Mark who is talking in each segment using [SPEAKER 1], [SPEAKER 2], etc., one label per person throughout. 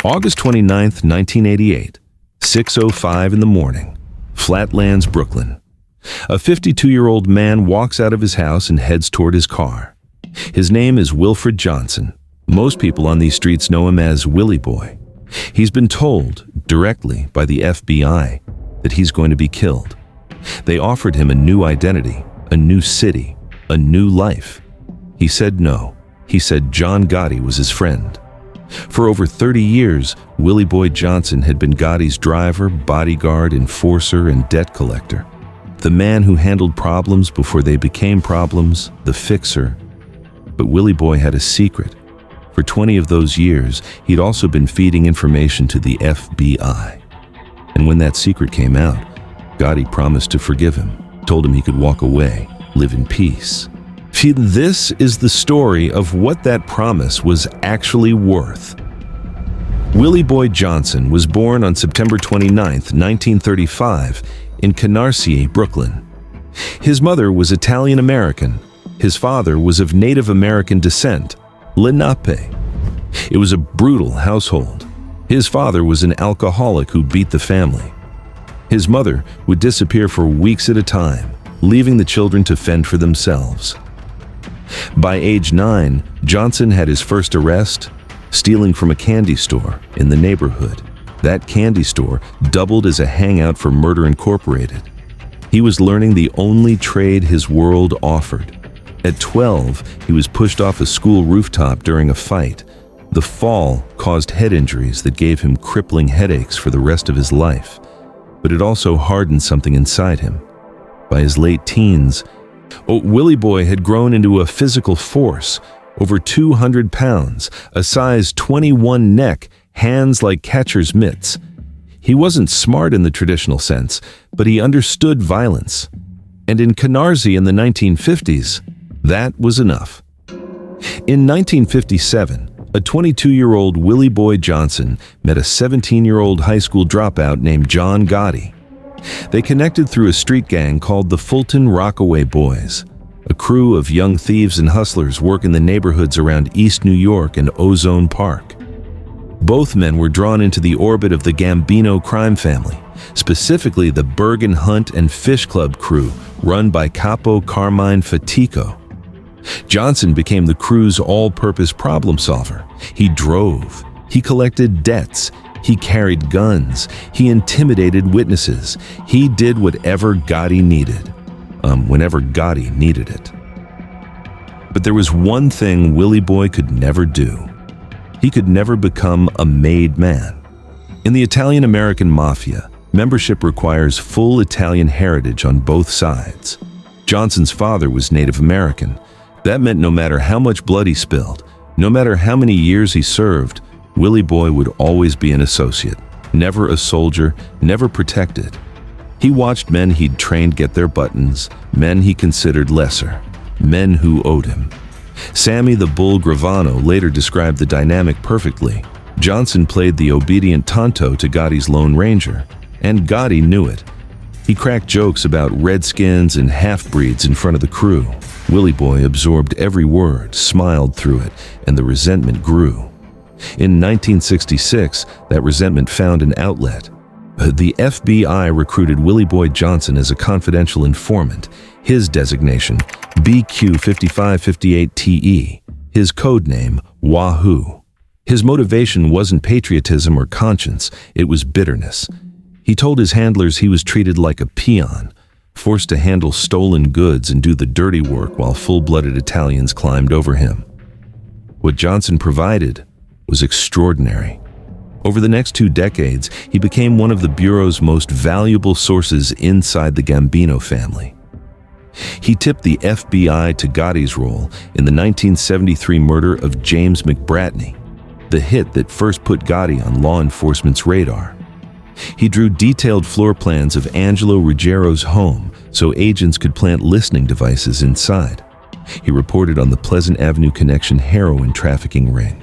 [SPEAKER 1] August 29, 1988, 6:05 in the morning, Flatlands, Brooklyn. A 52-year-old man walks out of his house and heads toward his car. His name is Wilfred Johnson. Most people on these streets know him as Willie Boy. He's been told, directly by the FBI, that he's going to be killed. They offered him a new identity, a new city, a new life. He said no. He said John Gotti was his friend. For over 30 years, Willie Boy Johnson had been Gotti's driver, bodyguard, enforcer, and debt collector. The man who handled problems before they became problems, the fixer. But Willie Boy had a secret. For 20 of those years, he'd also been feeding information to the FBI. And when that secret came out, Gotti promised to forgive him, told him he could walk away, live in peace. This is the story of what that promise was actually worth. Willie Boy Johnson was born on September 29, 1935, in Canarsie, Brooklyn. His mother was Italian-American. His father was of Native American descent, Lenape. It was a brutal household. His father was an alcoholic who beat the family. His mother would disappear for weeks at a time, leaving the children to fend for themselves. By age 9, Johnson had his first arrest, stealing from a candy store in the neighborhood. That candy store doubled as a hangout for Murder Incorporated. He was learning the only trade his world offered. At 12, he was pushed off a school rooftop during a fight. The fall caused head injuries that gave him crippling headaches for the rest of his life. But it also hardened something inside him. By his late teens, Willie Boy had grown into a physical force, over 200 pounds, a size 21 neck, hands like catcher's mitts. He wasn't smart in the traditional sense, but he understood violence. And in Canarsie in the 1950s, that was enough. In 1957, a 22-year-old Willie Boy Johnson met a 17-year-old high school dropout named John Gotti. They connected through a street gang called the Fulton Rockaway Boys, a crew of young thieves and hustlers work in the neighborhoods around East New York and Ozone Park. Both men were drawn into the orbit of the Gambino crime family, specifically the Bergin Hunt and Fish Club crew run by Capo Carmine Fatico. Johnson became the crew's all-purpose problem solver. He drove, he collected debts, he carried guns, he intimidated witnesses. He did whatever Gotti needed, whenever Gotti needed it. But there was one thing Willie Boy could never do. He could never become a made man. In the Italian-American Mafia, membership requires full Italian heritage on both sides. Johnson's father was Native American. That meant no matter how much blood he spilled, no matter how many years he served, Willie Boy would always be an associate, never a soldier, never protected. He watched men he'd trained get their buttons, men he considered lesser, men who owed him. Sammy the Bull Gravano later described the dynamic perfectly. Johnson played the obedient Tonto to Gotti's Lone Ranger, and Gotti knew it. He cracked jokes about redskins and half-breeds in front of the crew. Willie Boy absorbed every word, smiled through it, and the resentment grew. In 1966, that resentment found an outlet. The FBI recruited Willie Boy Johnson as a confidential informant, his designation, BQ5558TE, his code name, Wahoo. His motivation wasn't patriotism or conscience, it was bitterness. He told his handlers he was treated like a peon, forced to handle stolen goods and do the dirty work while full-blooded Italians climbed over him. What Johnson provided was extraordinary. Over the next 2 decades, he became one of the Bureau's most valuable sources inside the Gambino family. He tipped the FBI to Gotti's role in the 1973 murder of James McBratney, the hit that first put Gotti on law enforcement's radar. He drew detailed floor plans of Angelo Ruggiero's home so agents could plant listening devices inside. He reported on the Pleasant Avenue Connection heroin trafficking ring.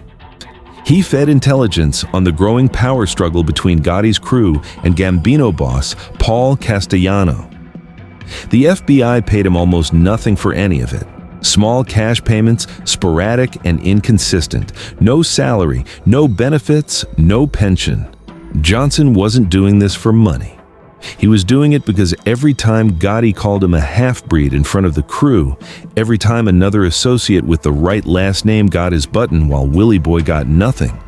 [SPEAKER 1] He fed intelligence on the growing power struggle between Gotti's crew and Gambino boss Paul Castellano. The FBI paid him almost nothing for any of it. Small cash payments, sporadic and inconsistent. No salary, no benefits, no pension. Johnson wasn't doing this for money. He was doing it because every time Gotti called him a half-breed in front of the crew, every time another associate with the right last name got his button while Willie Boy got nothing,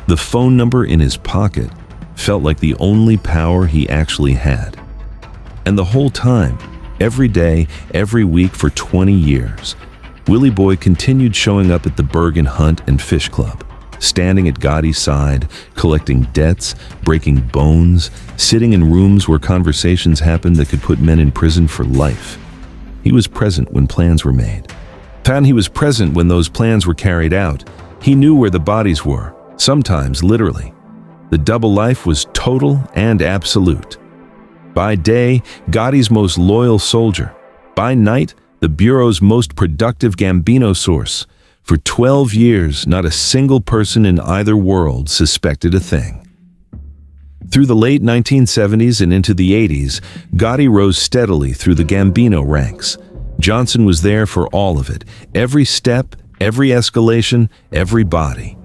[SPEAKER 1] the phone number in his pocket felt like the only power he actually had. And the whole time, every day, every week for 20 years, Willie Boy continued showing up at the Bergin Hunt and Fish Club, standing at Gotti's side, collecting debts, breaking bones, sitting in rooms where conversations happened that could put men in prison for life. He was present when plans were made. And he was present when those plans were carried out. He knew where the bodies were, sometimes literally. The double life was total and absolute. By day, Gotti's most loyal soldier. By night, the Bureau's most productive Gambino source. For 12 years, not a single person in either world suspected a thing. Through the late 1970s and into the 80s, Gotti rose steadily through the Gambino ranks. Johnson was there for all of it, every step, every escalation, every body.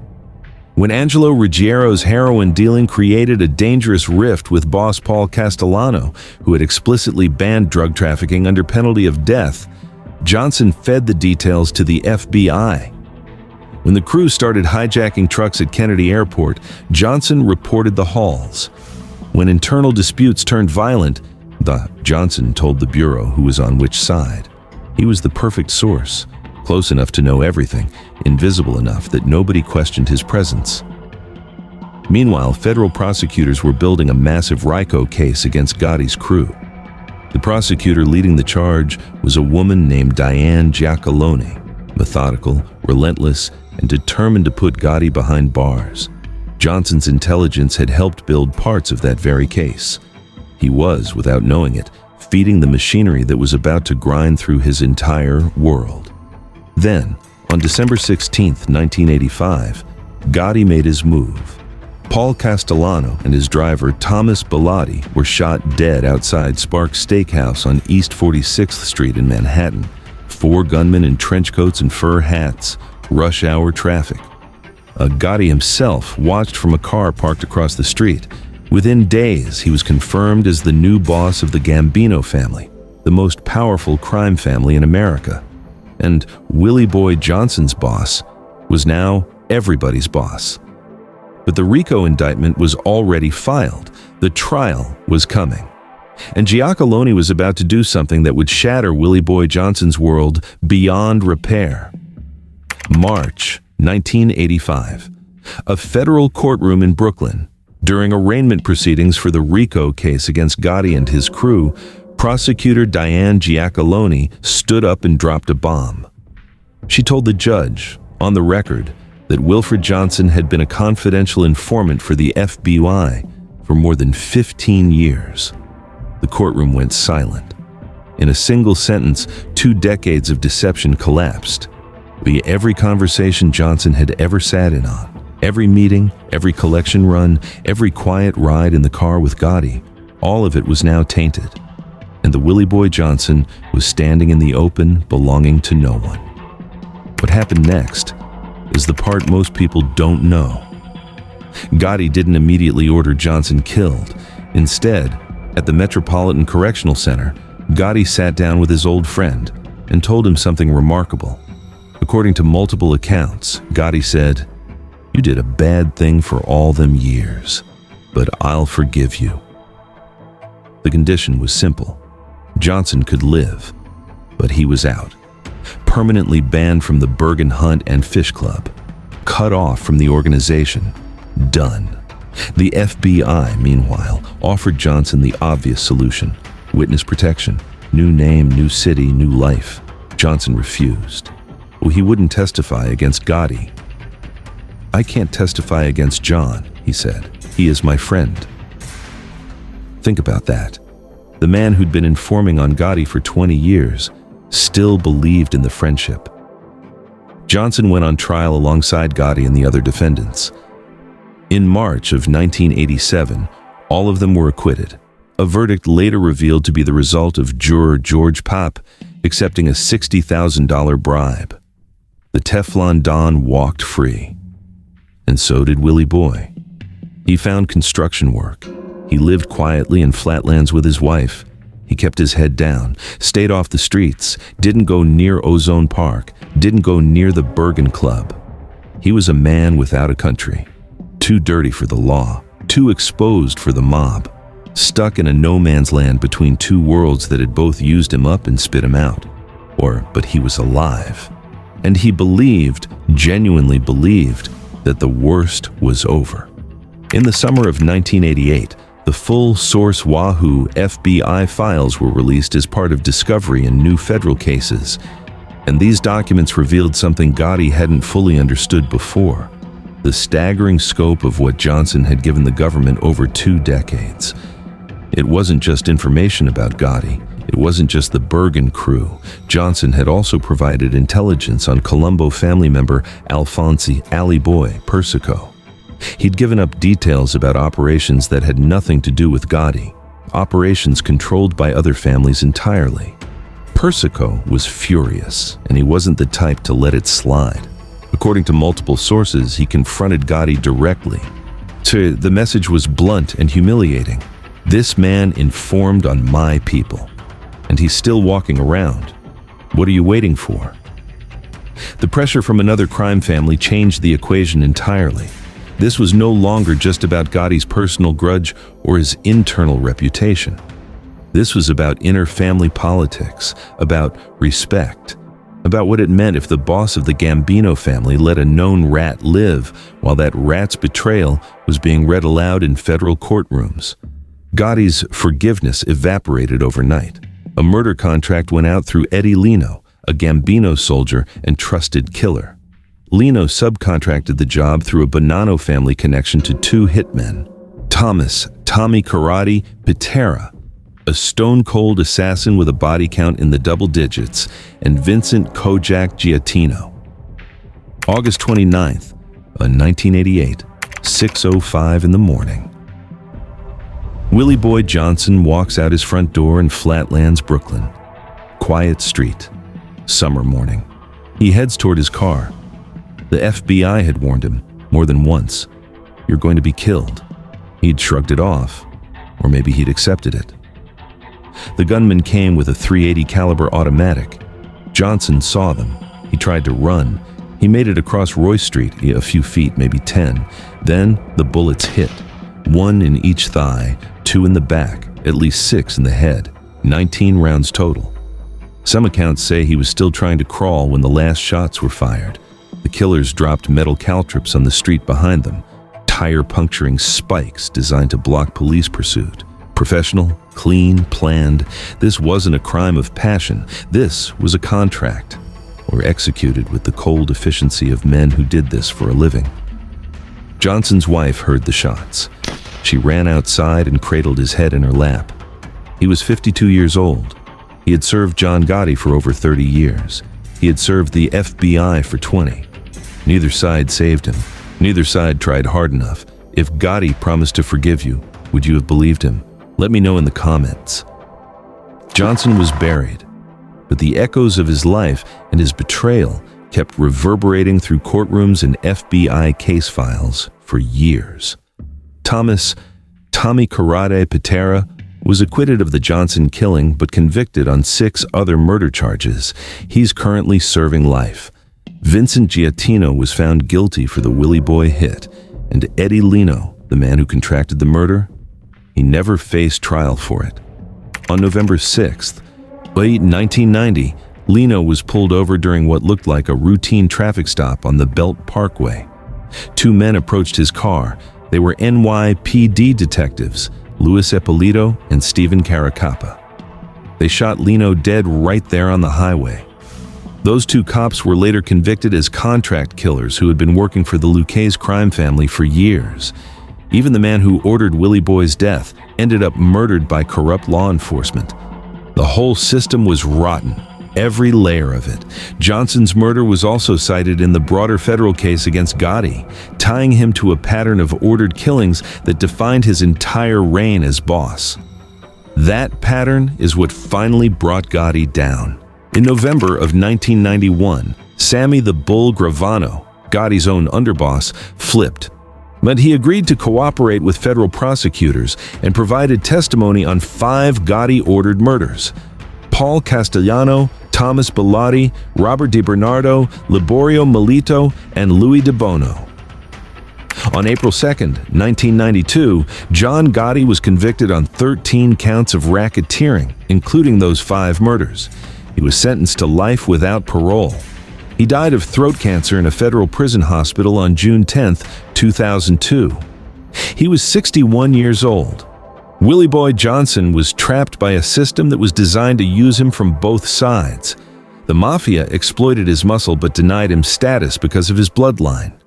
[SPEAKER 1] When Angelo Ruggiero's heroin dealing created a dangerous rift with boss Paul Castellano, who had explicitly banned drug trafficking under penalty of death, Johnson fed the details to the FBI. When the crew started hijacking trucks at Kennedy Airport, Johnson reported the hauls. When internal disputes turned violent, Johnson told the Bureau who was on which side. He was the perfect source, close enough to know everything, invisible enough that nobody questioned his presence. Meanwhile, federal prosecutors were building a massive RICO case against Gotti's crew. The prosecutor leading the charge was a woman named Diane Giacalone, methodical, relentless, and determined to put Gotti behind bars. Johnson's intelligence had helped build parts of that very case. He was, without knowing it, feeding the machinery that was about to grind through his entire world. Then, on December 16, 1985, Gotti made his move. Paul Castellano and his driver Thomas Bellotti were shot dead outside Sparks Steakhouse on East 46th Street in Manhattan. 4 gunmen in trench coats and fur hats, rush hour traffic. Gotti himself watched from a car parked across the street. Within days, he was confirmed as the new boss of the Gambino family, the most powerful crime family in America. And Willie Boy Johnson's boss was now everybody's boss. But the RICO indictment was already filed. The trial was coming. And Giacalone was about to do something that would shatter Willie Boy Johnson's world beyond repair. March 1985. A federal courtroom in Brooklyn. During arraignment proceedings for the RICO case against Gotti and his crew, prosecutor Diane Giacalone stood up and dropped a bomb. She told the judge, on the record, that Wilfred Johnson had been a confidential informant for the FBI for more than 15 years. The courtroom went silent. In a single sentence, 2 decades of deception collapsed. Via every conversation Johnson had ever sat in on, every meeting, every collection run, every quiet ride in the car with Gotti, all of it was now tainted. And the Willie Boy Johnson was standing in the open, belonging to no one. What happened next is the part most people don't know. Gotti didn't immediately order Johnson killed. Instead, at the Metropolitan Correctional Center, Gotti sat down with his old friend and told him something remarkable. According to multiple accounts, Gotti said, "You did a bad thing for all them years, but I'll forgive you." The condition was simple. Johnson could live, but he was out. Permanently banned from the Bergin Hunt and Fish Club. Cut off from the organization. Done. The FBI, meanwhile, offered Johnson the obvious solution. Witness protection. New name, new city, new life. Johnson refused. Well, he wouldn't testify against Gotti. "I can't testify against John," he said. "He is my friend." Think about that. The man who'd been informing on Gotti for 20 years still believed in the friendship. Johnson went on trial alongside Gotti and the other defendants. In March of 1987, all of them were acquitted. A verdict later revealed to be the result of juror George Papp accepting a $60,000 bribe. The Teflon Don walked free. And so did Willie Boy. He found construction work. He lived quietly in Flatlands with his wife. He kept his head down, stayed off the streets, didn't go near Ozone Park, didn't go near the Bergin Club. He was a man without a country, too dirty for the law, too exposed for the mob, stuck in a no-man's land between two worlds that had both used him up and spit him out. But he was alive. And he believed, genuinely believed, that the worst was over. In the summer of 1988, the full-source Wahoo FBI files were released as part of discovery in new federal cases, and these documents revealed something Gotti hadn't fully understood before: the staggering scope of what Johnson had given the government over 2 decades. It wasn't just information about Gotti. It wasn't just the Bergin crew. Johnson had also provided intelligence on Colombo family member Alphonse "Allie Boy" Persico. He'd given up details about operations that had nothing to do with Gotti, operations controlled by other families entirely. Persico was furious, and he wasn't the type to let it slide. According to multiple sources, he confronted Gotti directly. The message was blunt and humiliating. This man informed on my people, and he's still walking around. What are you waiting for? The pressure from another crime family changed the equation entirely. This was no longer just about Gotti's personal grudge or his internal reputation. This was about inner family politics, about respect, about what it meant if the boss of the Gambino family let a known rat live while that rat's betrayal was being read aloud in federal courtrooms. Gotti's forgiveness evaporated overnight. A murder contract went out through Eddie Lino, a Gambino soldier and trusted killer. Lino subcontracted the job through a Bonanno family connection to 2 hitmen: Tommy Karate Patera, a stone-cold assassin with a body count in the double digits, and Vincent Kojak Giattino. August 29th, 1988, 6:05 in the morning. Willie Boy Johnson walks out his front door in Flatlands, Brooklyn. Quiet street. Summer morning. He heads toward his car. The FBI had warned him, more than once, "You're going to be killed." He'd shrugged it off, or maybe he'd accepted it. The gunmen came with a .380 caliber automatic. Johnson saw them. He tried to run. He made it across Roy Street, a few feet, maybe 10. Then the bullets hit. 1 in each thigh, 2 in the back, at least 6 in the head. 19 rounds total. Some accounts say he was still trying to crawl when the last shots were fired. The killers dropped metal caltrops on the street behind them, tire-puncturing spikes designed to block police pursuit. Professional, clean, planned. This wasn't a crime of passion. This was a contract, or executed with the cold efficiency of men who did this for a living. Johnson's wife heard the shots. She ran outside and cradled his head in her lap. He was 52 years old. He had served John Gotti for over 30 years. He had served the FBI for 20. Neither side saved him. Neither side tried hard enough. If Gotti promised to forgive you, would you have believed him? Let me know in the comments. Johnson was buried, but the echoes of his life and his betrayal kept reverberating through courtrooms and FBI case files for years. Tommy Karate Patera was acquitted of the Johnson killing but convicted on 6 other murder charges. He's currently serving life. Vincent Giattino was found guilty for the Willie Boy hit, and Eddie Lino, the man who contracted the murder, he never faced trial for it. On November 6th, late 1990, Lino was pulled over during what looked like a routine traffic stop on the Belt Parkway. 2 men approached his car. They were NYPD detectives, Luis Ippolito and Stephen Caracappa. They shot Lino dead right there on the highway. Those 2 cops were later convicted as contract killers who had been working for the Lucchese crime family for years. Even the man who ordered Willie Boy's death ended up murdered by corrupt law enforcement. The whole system was rotten, every layer of it. Johnson's murder was also cited in the broader federal case against Gotti, tying him to a pattern of ordered killings that defined his entire reign as boss. That pattern is what finally brought Gotti down. In November of 1991, Sammy the Bull Gravano, Gotti's own underboss, flipped. But he agreed to cooperate with federal prosecutors and provided testimony on 5 Gotti-ordered murders: Paul Castellano, Thomas Bilotti, Robert DiBernardo, Liborio Melito, and Louis De Bono. On April 2, 1992, John Gotti was convicted on 13 counts of racketeering, including those 5 murders. He was sentenced to life without parole. He died of throat cancer in a federal prison hospital on June 10, 2002. He was 61 years old. Willie Boy Johnson was trapped by a system that was designed to use him from both sides. The Mafia exploited his muscle but denied him status because of his bloodline.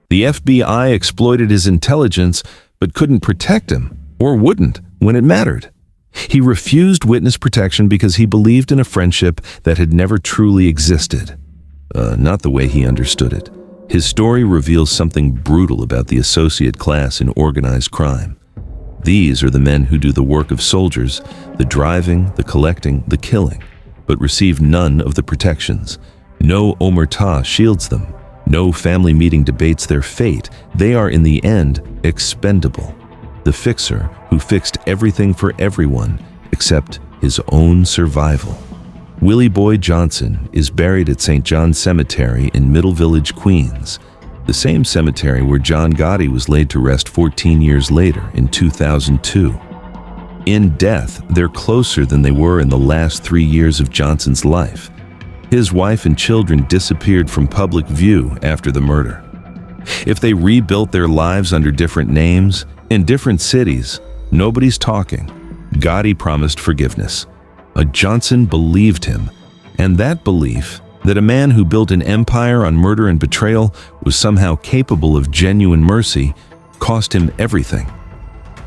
[SPEAKER 1] The FBI exploited his intelligence but couldn't protect him, or wouldn't, when it mattered. He refused witness protection because he believed in a friendship that had never truly existed. Not the way he understood it. His story reveals something brutal about the associate class in organized crime. These are the men who do the work of soldiers, the driving, the collecting, the killing, but receive none of the protections. No omertà shields them. No family meeting debates their fate. They are, in the end, expendable. The fixer who fixed everything for everyone except his own survival. Willie Boy Johnson is buried at St. John's Cemetery in Middle Village, Queens, the same cemetery where John Gotti was laid to rest 14 years later in 2002. In death, they're closer than they were in the last 3 years of Johnson's life. His wife and children disappeared from public view after the murder. If they rebuilt their lives under different names, in different cities, nobody's talking. Gotti promised forgiveness. Johnson believed him, and that belief, that a man who built an empire on murder and betrayal was somehow capable of genuine mercy, cost him everything.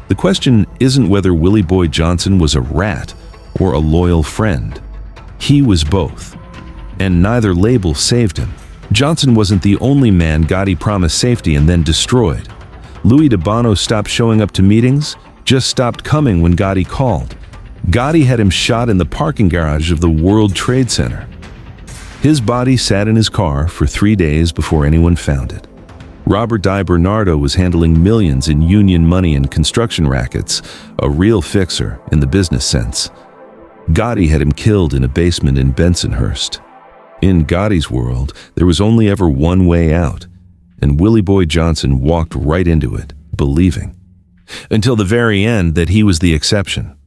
[SPEAKER 1] The question isn't whether Willie Boy Johnson was a rat or a loyal friend. He was both, and neither label saved him. Johnson wasn't the only man Gotti promised safety and then destroyed. Louis De Bono stopped showing up to meetings, just stopped coming when Gotti called. Gotti had him shot in the parking garage of the World Trade Center. His body sat in his car for 3 days before anyone found it. Robert DiBernardo was handling millions in union money and construction rackets, a real fixer in the business sense. Gotti had him killed in a basement in Bensonhurst. In Gotti's world, there was only ever one way out, and Willie Boy Johnson walked right into it, believing, until the very end, that he was the exception.